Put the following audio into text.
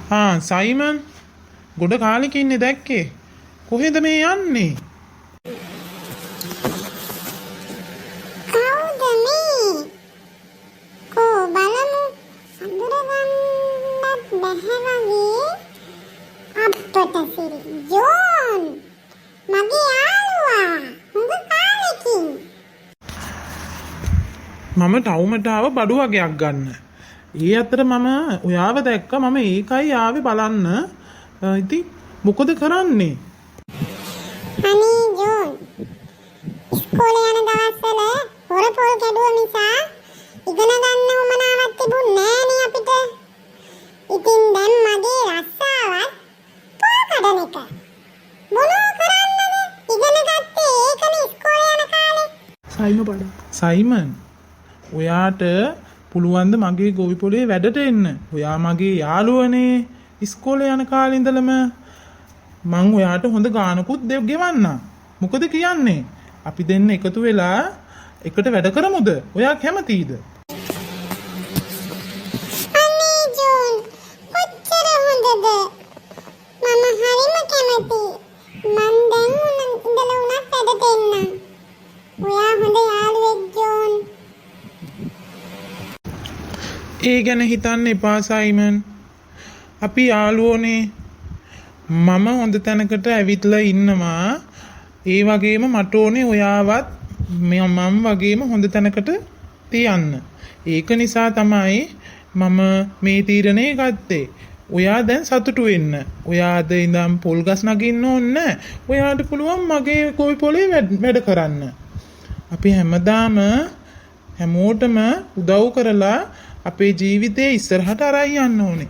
Simon ගොඩ කාලෙක ඉන්නේ දැක්කේ. කොහෙද මේ යන්නේ? කවුද මේ? කෝ බලමු. අඳුරගන්නත් බැහැ වගේ. අප්පට සිරි. ජෝන්. මගේ යාළුවා. හුඟ කාලෙකින්. මම ටවුමට ආව බඩු වගයක් ගන්න. ඒ අතර මම ඔයාව දැක්ක. මම ඒකයි ආවේ බලන්න. ඉතින් මොකද කරන්නේ? අනේ ජෝන්. ඉස්කෝලේ යන දවස්වල හොර පොල් කැඩුව නිසා ඉගෙන ගන්න උමනාවක් තිබුණේ නෑනේ අපිට. ඉතින් දැන් මගේ රස්සාවත් පොල් කඩන එක. මොනවා කරන්නද? ඉගෙන ගත්තේ ඒකනේ ඉස්කෝලේ යන කාලේ. සයිමන් ඔයාට පුළුවන් ද මගේ ගොවි පොලේ වැඩට එන්න? ඔයා මගේ යාළුවනේ ඉස්කෝලේ යන කාලේ ඉඳලම. මං ඔයාට හොඳ ගානකුත් ගෙවන්නම්. මොකද කියන්නේ? අපි දෙන්න එකතු වෙලා එකට වැඩ කරමුද? ඔයා කැමතිද? අනේ ජෝන් කොච්චර හොඳද? මම හරිම කැමතියි. මං දැන් ඉඳලා උනත් වැඩට එන්නම්. ඔයා හොඳ යාළුවෙක් ජෝන්. ඒ ගැන හිතන්න එපා සයිමන්. අපි යාළුවෝනේ. මම හොඳ තැනකට ඇවිත්ලා ඉන්නවා. ඒ වගේම මට ඕනේ ඔයාවත් මම වගේම හොඳ තැනකට තියන්න. ඒක නිසා තමයි මම මේ තීරණය ගත්තේ. ඔයා දැන් සතුටු වෙන්න. ඔයා අද ඉඳන් පොල් ගස් නගින්න ඕනේ නැහැ. ඔයාට පුළුවන් මගේ ගොවි පොලේ වැඩ කරන්න. අපි හැමදාම හැමෝටම උදව් කරලා අපේ ජීවිතේ ඉස්සරහට අරයි යන්න ඕනේ.